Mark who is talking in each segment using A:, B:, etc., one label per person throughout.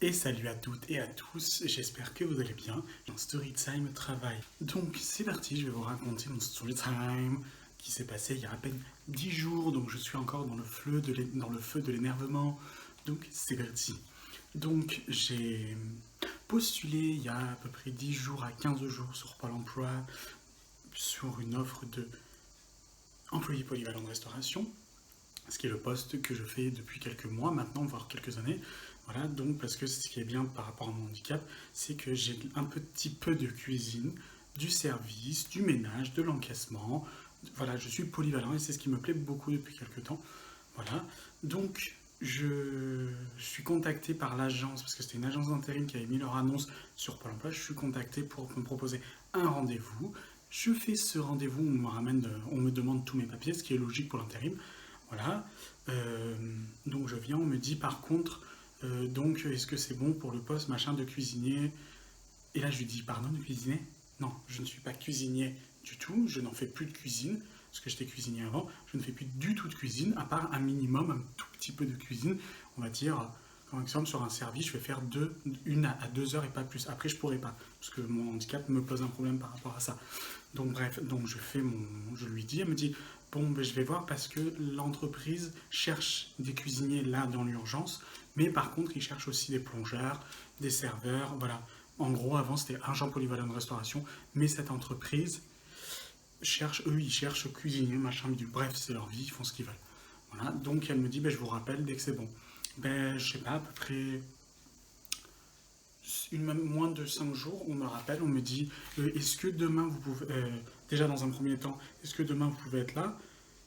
A: Et salut à toutes et à tous, j'espère que vous allez bien. Un story time travail. Donc c'est parti, je vais vous raconter mon story time qui s'est passé il y a à peine 10 jours, donc je suis encore dans dans le feu de l'énervement. Donc c'est parti. Donc j'ai postulé il y a à peu près 10 jours à 15 jours sur Pôle emploi sur une offre de employé polyvalent de restauration, ce qui est le poste que je fais depuis quelques mois maintenant, voire quelques années. Voilà, donc parce que ce qui est bien par rapport à mon handicap, c'est que j'ai un petit peu de cuisine, du service, du ménage, de l'encaissement. Voilà, je suis polyvalent et c'est ce qui me plaît beaucoup depuis quelques temps. Voilà, donc je suis contacté par l'agence, parce que c'était une agence d'intérim qui avait mis leur annonce sur Pôle emploi, je suis contacté pour me proposer un rendez-vous. Je fais ce rendez-vous, on me demande tous mes papiers, ce qui est logique pour l'intérim. Voilà. Donc je viens, on me dit par contre, donc est-ce que c'est bon pour le poste machin de cuisinier? Et là je lui dis, pardon, de cuisinier? Non, je ne suis pas cuisinier du tout, je n'en fais plus de cuisine, parce que j'étais cuisinier avant, je ne fais plus du tout de cuisine, à part un minimum, un tout petit peu de cuisine, on va dire, par exemple sur un service, je vais faire une à 2 heures et pas plus. Après je pourrais pas, parce que mon handicap me pose un problème par rapport à ça. Donc bref, donc je lui dis, elle me dit, bon, ben, je vais voir parce que l'entreprise cherche des cuisiniers là dans l'urgence, mais par contre, ils cherchent aussi des plongeurs, des serveurs, voilà. En gros, avant, c'était agent polyvalent de restauration, mais cette entreprise ils cherchent cuisinier, machin, bidule. Bref, c'est leur vie, ils font ce qu'ils veulent. Voilà, donc elle me dit, ben, je vous rappelle dès que c'est bon. Ben, je sais pas, à peu près moins de 5 jours, on me rappelle, on me dit, est-ce que demain vous pouvez, déjà dans un premier temps, est-ce que demain vous pouvez être là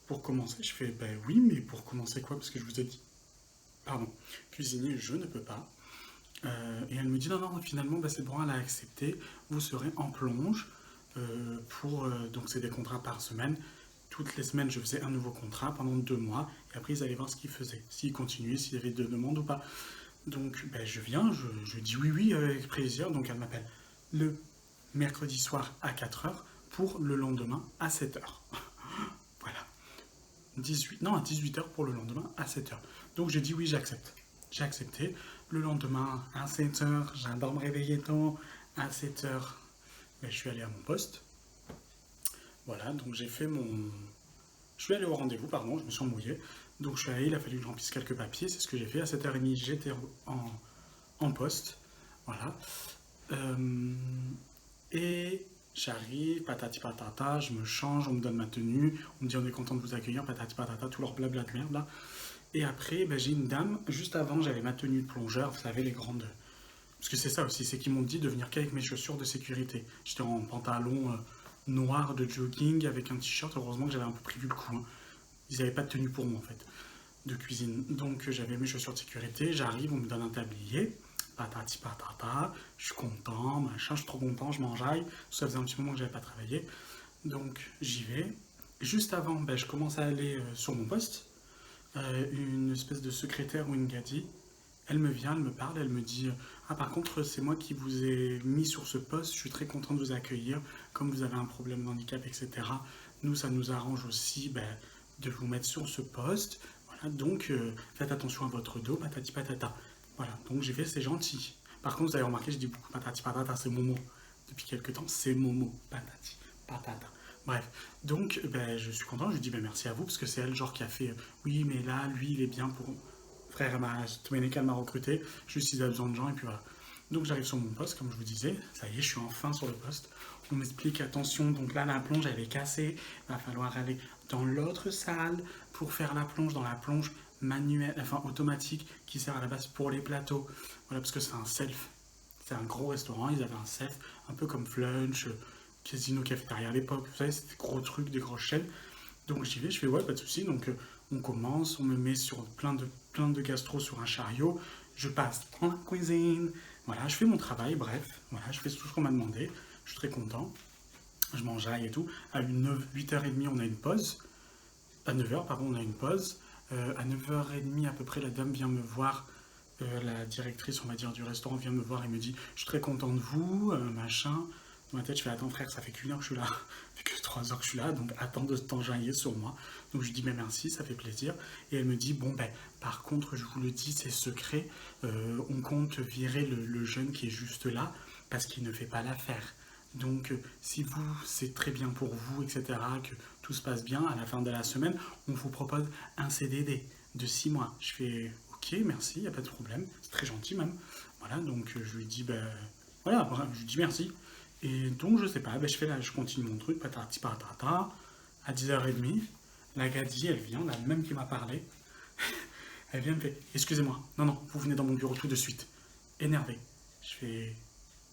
A: pour commencer? Je fais, ben oui, mais pour commencer quoi? Parce que je vous ai dit, pardon, cuisinier, je ne peux pas. Et elle me dit, non, non, finalement, ben, c'est bon, elle a accepté, vous serez en plonge, donc c'est des contrats par semaine. Toutes les semaines, je faisais un nouveau contrat pendant 2 mois, et après, ils allaient voir ce qu'ils faisaient, s'ils continuaient, s'il y avait de demandes ou pas. Donc, ben, je viens, je dis oui, oui, avec plaisir. Donc, elle m'appelle le mercredi soir à 4 heures pour le lendemain à 7 heures. Voilà. 18, non, à 18 heures pour le lendemain à 7 heures. Donc, j'ai dit oui, j'accepte. J'ai accepté. Le lendemain à 7 heures, j'adore me réveiller tôt. À 7 heures, ben, je suis allé à mon poste. Voilà, donc j'ai fait mon. Je suis allé au rendez-vous, pardon, je me suis embrouillé. Donc, je suis allé, il a fallu que je remplisse quelques papiers. C'est ce que j'ai fait. À 7h30, j'étais en poste. Voilà. Euh, et j'arrive, patati patata, je me change, on me donne ma tenue, on me dit on est content de vous accueillir, patati patata, tout leur blabla de merde là. Et après, ben, j'ai une dame, juste avant j'avais ma tenue de plongeur, vous savez, les grandes. Parce que c'est ça aussi, c'est qu'ils m'ont dit de venir qu'avec mes chaussures de sécurité. J'étais en pantalon noir de jogging avec un t-shirt, heureusement que j'avais un peu prévu le coup, hein. Ils n'avaient pas de tenue pour moi en fait, de cuisine. Donc j'avais mes chaussures de sécurité, j'arrive, on me donne un tablier, patati patata, je suis content, machin, je suis trop content, je m'enjaille. Ça faisait un petit moment que j'avais pas travaillé. Donc j'y vais. Juste avant, ben, je commence à aller sur mon poste. Une espèce de secrétaire ou une gadie, elle me vient, elle me parle, elle me dit, ah par contre c'est moi qui vous ai mis sur ce poste, je suis très content de vous accueillir, comme vous avez un problème de handicap, etc. Nous ça nous arrange aussi ben, de vous mettre sur ce poste. Voilà, donc faites attention à votre dos, patati patata. Voilà, donc j'ai fait, c'est gentil. Par contre, vous avez remarqué, je dis beaucoup patati patata, c'est mon mot. Depuis quelques temps, c'est mon mot, patati patata. Bref, donc ben, je suis content, je lui dis ben, merci à vous, parce que c'est elle genre qui a fait, oui mais là, lui il est bien pour... Frère, elle m'a recruté, juste il a besoin de gens, et puis voilà. Donc j'arrive sur mon poste, comme je vous disais, ça y est, je suis enfin sur le poste. On m'explique, attention, donc là la plonge elle est cassée, il va falloir aller dans l'autre salle pour faire la plonge, dans la plonge manuelle, enfin automatique, qui sert à la base pour les plateaux. Voilà, parce que c'est un self. C'est un gros restaurant, ils avaient un self, un peu comme Flunch, Casino Cafétéria à l'époque, vous savez, c'était des gros trucs, des grosses chaînes. Donc j'y vais, je fais ouais, pas de souci. Donc on commence, on me met sur plein de gastro sur un chariot, je passe dans la cuisine, voilà, je fais mon travail, bref, voilà, je fais tout ce qu'on m'a demandé, je suis très content, je m'enjaille et tout. À 8h30, on a une pause, à 9h, pardon, on a une pause. À 9h30 à peu près, la dame vient me voir, la directrice, on va dire, du restaurant vient me voir et me dit, je suis très content de vous, machin. Dans ma tête, je fais attends frère, ça fait qu'une heure que je suis là, ça fait que 3 heures que je suis là, donc attends de t'enjailler sur moi. Donc je lui dis mais merci, ça fait plaisir. Et elle me dit bon ben par contre je vous le dis, c'est secret, on compte virer le jeune qui est juste là parce qu'il ne fait pas l'affaire. Donc si vous, c'est très bien pour vous, etc., que tout se passe bien, à la fin de la semaine, on vous propose un CDD de 6 mois. Je fais ok, merci, il n'y a pas de problème, c'est très gentil même. Voilà, donc je lui dis ben voilà, je lui dis merci. Et donc, je sais pas, ben, je fais là, je continue mon truc, patati patata, à 10h30, la Gadi, elle vient, la même qui m'a parlé, elle vient me fait, excusez-moi, non, non, vous venez dans mon bureau tout de suite, énervé. Je fais,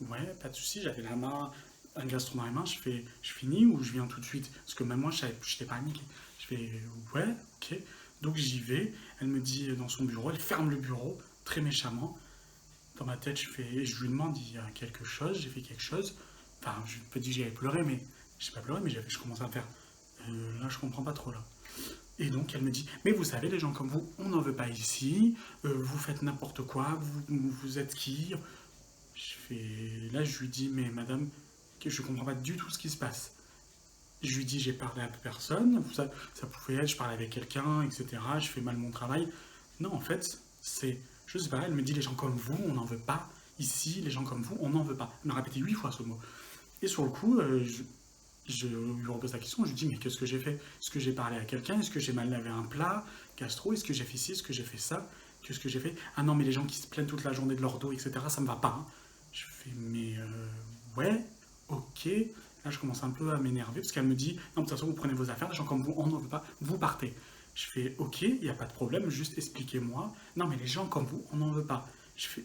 A: ouais, pas de souci, j'avais la main, un gastron dans les mains, je fais, je finis ou je viens tout de suite? Parce que même moi, je n'étais pas paniqué. Je fais, ouais, ok. Donc j'y vais, elle me dit dans son bureau, elle ferme le bureau, très méchamment. Dans ma tête, je lui demande, il y a quelque chose, j'ai fait quelque chose. Enfin, je peux dire que j'avais pleuré, mais j'ai pas pleuré, mais je commençais à faire. Là, je comprends pas trop là. Et donc, elle me dit, mais vous savez, les gens comme vous, on n'en veut pas ici. Vous faites n'importe quoi. Vous êtes qui? Là, je lui dis, mais madame, que je comprends pas du tout ce qui se passe. Je lui dis, j'ai parlé à personne. Ça pouvait être, je parlais avec quelqu'un, etc. Je fais mal mon travail. Non, en fait, je sais pas. Elle me dit, les gens comme vous, on n'en veut pas ici. Les gens comme vous, on n'en veut pas. Elle m'a répété 8 fois ce mot. Et sur le coup, je lui repose la question, je lui dis mais qu'est-ce que j'ai fait? Est-ce que j'ai parlé à quelqu'un? Est-ce que j'ai mal lavé un plat? Gastro? Est-ce que j'ai fait ci? Est-ce que j'ai fait ça? Qu'est-ce que j'ai fait? Ah non mais les gens qui se plaignent toute la journée de leur dos, etc. Ça me va pas, hein. Je fais mais ouais, ok. Là je commence un peu à m'énerver parce qu'elle me dit non de toute façon vous prenez vos affaires, les gens comme vous on n'en veut pas, vous partez. Je fais ok, il n'y a pas de problème, juste expliquez-moi. Non mais les gens comme vous on n'en veut pas.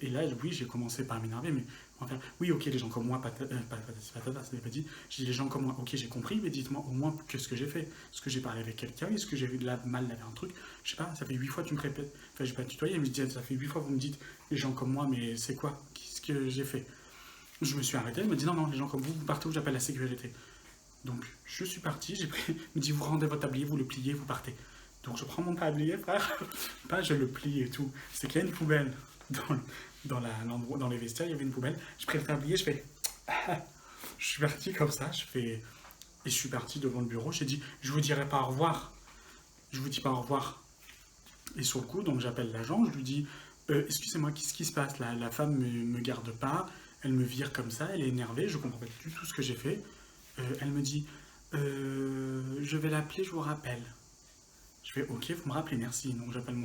A: Et là oui j'ai commencé par m'énerver mais enfin, oui, ok, les gens comme moi, patata, ça n'est pas dit. J'ai dit les gens comme moi, ok, j'ai compris, mais dites-moi au moins qu'est-ce que j'ai fait. Est-ce que j'ai parlé avec quelqu'un? Est-ce que j'ai eu de la mal laver un truc? Je sais pas, ça fait 8 fois que tu me répètes. Enfin, je vais pas tutoyer, mais je dis, ça fait 8 fois que vous me dites les gens comme moi, mais c'est quoi? Qu'est-ce que j'ai fait? Je me suis arrêté, elle me dit non, non, les gens comme vous partez où j'appelle la sécurité. Donc, je suis parti, j'ai pris, elle me dit, vous rendez votre tablier, vous le pliez, vous partez. Donc, je prends mon tablier, frère, pas je le plie et tout. C'est qu'il y a une poubelle dans les vestiaires, il y avait une poubelle. Je prends le tablier, je fais. Je suis parti comme ça, et je suis parti devant le bureau. J'ai dit, je vous dirai pas au revoir. Je vous dis pas au revoir. Et sur le coup, donc j'appelle l'agent, je lui dis, excusez-moi, qu'est-ce qui se passe là? La femme me garde pas, elle me vire comme ça, elle est énervée, je comprends pas du tout ce que j'ai fait. Elle me dit, je vais l'appeler, je vous rappelle. Je fais, ok, vous me rappelez, merci. Donc j'appelle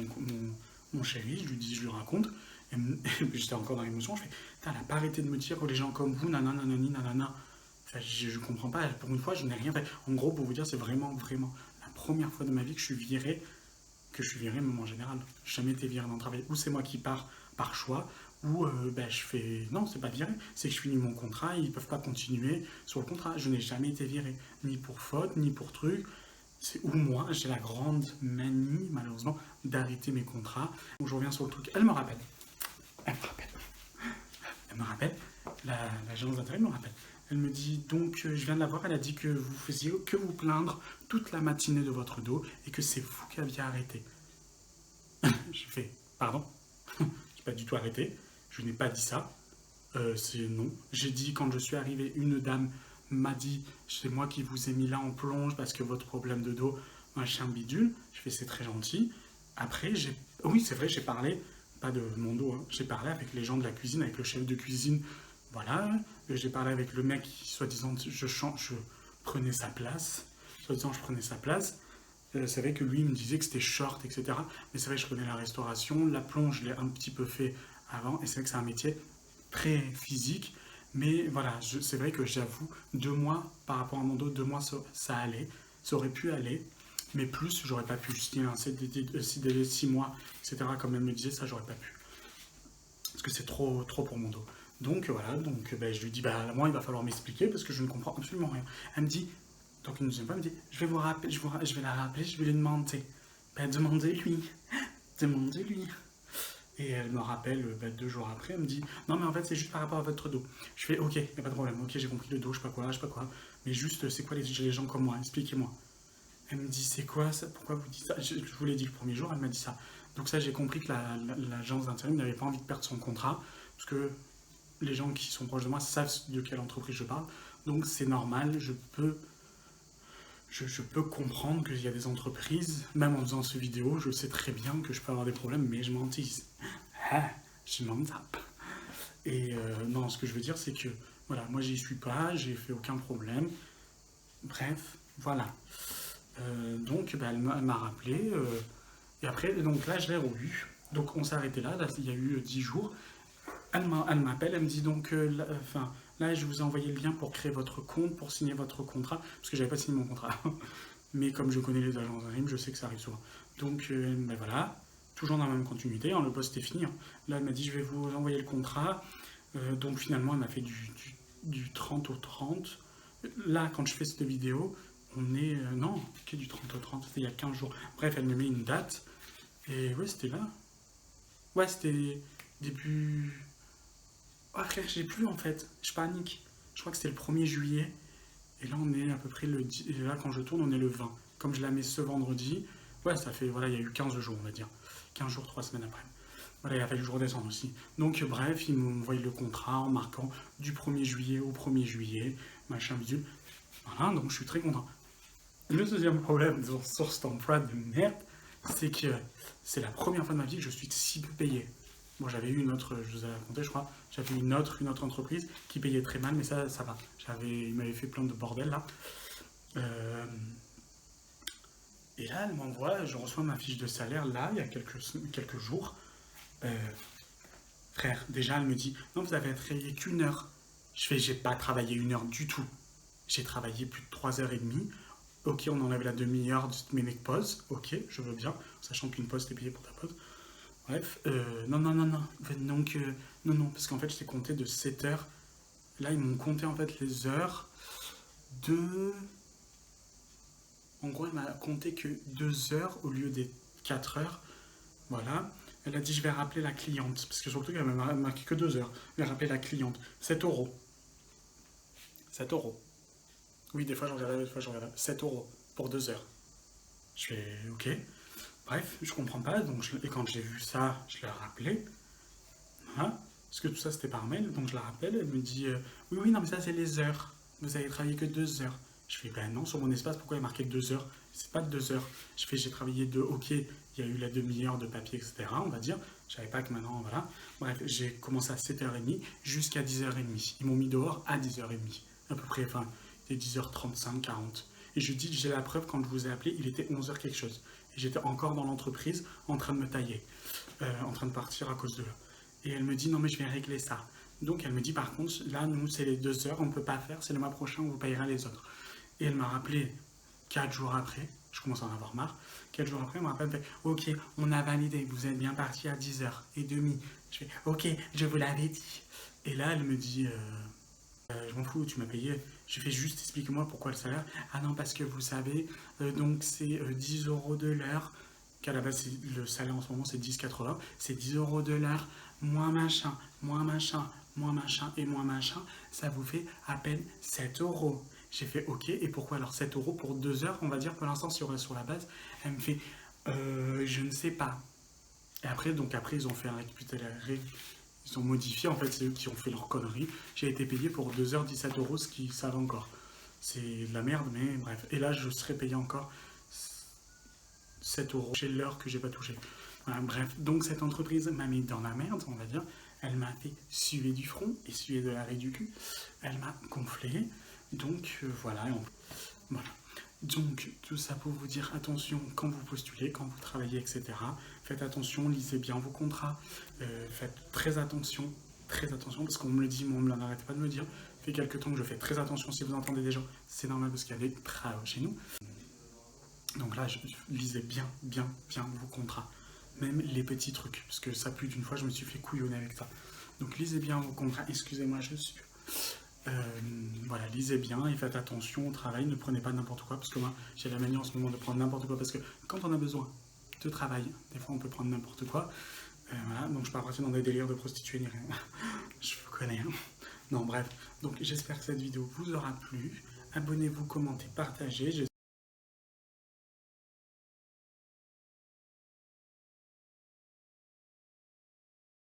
A: mon chéri, je lui dis, je lui raconte. Et j'étais encore dans l'émotion, je fais, elle n'a pas arrêté de me dire, oh, les gens comme vous, nanana, nanani, nanana. Enfin, je comprends pas, pour une fois, je n'ai rien fait. En gros, pour vous dire, c'est vraiment, vraiment la première fois de ma vie que je suis viré, même en général. J'ai jamais été viré dans le travail. Ou c'est moi qui pars par choix, ou ben, je fais, non, c'est pas viré, c'est que je finis mon contrat, ils peuvent pas continuer sur le contrat. Je n'ai jamais été viré, ni pour faute, ni pour truc. Ou moi, j'ai la grande manie, malheureusement, d'arrêter mes contrats. Donc je reviens sur le truc. Elle me rappelle. Elle me rappelle. Elle me rappelle. L'agence d'intérim me rappelle. Elle me dit, donc, je viens de la voir, elle a dit que vous faisiez que vous plaindre toute la matinée de votre dos et que c'est vous qui aviez arrêté. Je fais, pardon? Je n'ai pas du tout arrêté. Je n'ai pas dit ça. C'est non. J'ai dit, quand je suis arrivé, une dame m'a dit, c'est moi qui vous ai mis là en plonge parce que votre problème de dos, machin bidule. Je fais, c'est très gentil. Après, oui, c'est vrai, j'ai parlé, pas de mon dos, hein, j'ai parlé avec les gens de la cuisine, avec le chef de cuisine. Voilà. J'ai parlé avec le mec qui, soi-disant, je prenais sa place. Soi-disant, je prenais sa place. C'est vrai que lui, il me disait que c'était short, etc. Mais c'est vrai, je connais la restauration. La plonge, je l'ai un petit peu fait avant. Et c'est vrai que c'est un métier très physique. Mais voilà, c'est vrai que j'avoue, 2 mois par rapport à mon dos, 2 mois, ça allait. Ça aurait pu aller. Mais plus, j'aurais pas pu. Si un CDD 6 mois, etc., comme elle me disait, ça, j'aurais pas pu. Parce que c'est trop pour mon dos. Donc voilà, ben, je lui dis, bah, moi, il va falloir m'expliquer parce que je ne comprends absolument rien. Elle me dit, donc une deuxième fois, elle me dit, je vais vous rappeler, je vais la rappeler, je vais lui demander. Ben, demandez-lui. Demandez-lui. Et elle me rappelle 2 jours après, elle me dit, non mais en fait c'est juste par rapport à votre dos. Je fais, ok, y a pas de problème, ok j'ai compris le dos, je sais pas quoi. Mais juste, c'est quoi les gens comme moi? Expliquez-moi. Elle me dit, c'est quoi ça? Pourquoi vous dites ça? Je vous l'ai dit le premier jour, elle m'a dit ça. Donc ça, j'ai compris que l'agence d'intérim n'avait pas envie de perdre son contrat, parce que les gens qui sont proches de moi savent de quelle entreprise je parle. Donc c'est normal, je peux comprendre qu'il y a des entreprises, même en faisant ce vidéo, je sais très bien que je peux avoir des problèmes, mais je m'en tisse. Ah, je m'en tape. Et non, ce que je veux dire, c'est que, voilà, moi j'y suis pas, j'ai fait aucun problème. Bref, voilà. Donc, bah, elle m'a rappelé, et après, donc là, je l'ai revu. Donc on s'est arrêté là, il y a eu 10 jours. Elle m'appelle, elle me dit donc, là, je vous ai envoyé le lien pour créer votre compte, pour signer votre contrat, parce que j'avais pas signé mon contrat. Mais comme je connais les agences d'intérim, je sais que ça arrive souvent. Donc, ben voilà, toujours dans la même continuité, hein, le poste est fini. Hein. Là, elle m'a dit, je vais vous envoyer le contrat. Donc finalement, elle m'a fait du 30 au 30. Là, quand je fais cette vidéo, on est... non, qui est du 30 au 30, c'était il y a 15 jours. Bref, elle me met une date. Et ouais, c'était là. Ouais, c'était début... Ah frère, j'ai plus en fait, je panique. Je crois que c'était le 1er juillet. Et là, on est à peu près le... Et là, quand je tourne, on est le 20. Comme je la mets ce vendredi, ouais, ça fait... Voilà, il y a eu 15 jours, on va dire. 15 jours, 3 semaines après. Voilà, il a fallu que je redescende aussi. Donc, bref, ils m'ont envoyé le contrat en marquant du 1er juillet au 1er juillet, machin bidule. Voilà, donc je suis très content. Le deuxième problème sur cet emploi de merde, c'est que c'est la première fois de ma vie que je suis si peu payé. Bon, j'avais eu une autre, je vous ai raconté, je crois, j'avais une autre entreprise qui payait très mal, mais ça va. Il m'avait fait plein de bordel là. Euh, et là, elle m'envoie, je reçois ma fiche de salaire là, il y a quelques jours. Euh, Frère, déjà, elle me dit, non, vous avez travaillé qu'une heure. J'ai pas travaillé une heure du tout. J'ai travaillé plus de 3h30. Ok, on enlève la demi-heure de mes pause. Ok, je veux bien, sachant qu'une pause t'est payée pour ta pause. Bref, non, non, non, non. Donc, non, non, parce qu'en fait, je t'ai compté de 7 heures. Là, ils m'ont compté en fait les heures de. En gros, elle m'a compté que 2 heures au lieu des 4 heures. Voilà. Elle a dit, je vais rappeler la cliente. Parce que surtout qu'elle m'a marqué que 2 heures. Je vais rappeler la cliente. 7 euros. 7 euros. Oui, des fois, j'en regarde, des fois, j'en regarde. 7 euros pour 2 heures. Je fais, ok. Bref, je comprends pas. Donc, et quand j'ai vu ça, je l'ai rappelé. Voilà. Parce que tout ça, c'était par mail. Donc, je la rappelle. Elle me dit, oui, oui, non, mais ça, c'est les heures. Vous avez travaillé que 2 heures. Je fais, ben non, sur mon espace, pourquoi il est marqué 2 heures? C'est pas de 2 heures. J'ai travaillé ok, il y a eu la demi-heure de papier, etc., on va dire. Je savais pas que maintenant, voilà. Bref, j'ai commencé à 7h30 jusqu'à 10h30. Ils m'ont mis dehors à 10h30. À peu près, enfin, il était 10h35, 40. Et je dis, j'ai la preuve, quand je vous ai appelé, il était 11h quelque chose. Et j'étais encore dans l'entreprise, en train de me tailler, en train de partir à cause de là. Et elle me dit, non, mais je vais régler ça. Donc elle me dit, par contre, là, nous, c'est les 2 heures, on ne peut pas faire, c'est le mois prochain, on vous payera les autres. Et elle m'a rappelé 4 jours après, je commence à en avoir marre. 4 jours après, elle m'a rappelé, ok, on a validé, vous êtes bien parti à 10h30. Je fais, ok, je vous l'avais dit. Et là, elle me dit, je m'en fous, tu m'as payé. Je fais juste, explique-moi pourquoi le salaire. Ah non, parce que vous savez, donc c'est 10 euros de l'heure, qu'à la base, le salaire en ce moment, c'est 10,80. C'est 10 euros de l'heure, moins machin, moins machin, moins machin et moins machin. Ça vous fait à peine 7 euros. J'ai fait ok, et pourquoi alors 7 euros pour 2 heures, on va dire, pour l'instant, sur la base. Elle me fait, je ne sais pas. Et après, ils ont fait un ils ont modifié, en fait, c'est eux qui ont fait leur connerie. J'ai été payé pour 2 heures 17 euros, ce qui savent encore. C'est de la merde, mais bref. Et là, je serais payé encore 7 euros chez l'heure que j'ai pas touché. Voilà, bref, donc cette entreprise m'a mis dans la merde, on va dire. Elle m'a fait suer du front et suer de l'arrêt du cul. Elle m'a gonflé. Donc voilà, voilà. Donc tout ça pour vous dire attention quand vous postulez, quand vous travaillez, etc. Faites attention, lisez bien vos contrats. Faites très attention, parce qu'on me le dit, moi on ne l'arrête pas de me dire. Ça fait quelques temps que je fais très attention si vous entendez des gens. C'est normal parce qu'il y a des travaux chez nous. Donc là, lisez bien vos contrats. Même les petits trucs, parce que ça plus d'une fois, je me suis fait couillonner avec ça. Donc lisez bien vos contrats. Excusez-moi, je suis... voilà, lisez bien et faites attention au travail, ne prenez pas n'importe quoi, parce que moi j'ai la manie en ce moment de prendre n'importe quoi, parce que quand on a besoin de travail, des fois on peut prendre n'importe quoi. Voilà, donc je ne suis pas parti dans des délires de prostituée ni rien. Je vous connais. Hein. Non, bref. Donc j'espère que cette vidéo vous aura plu. Abonnez-vous, commentez, partagez.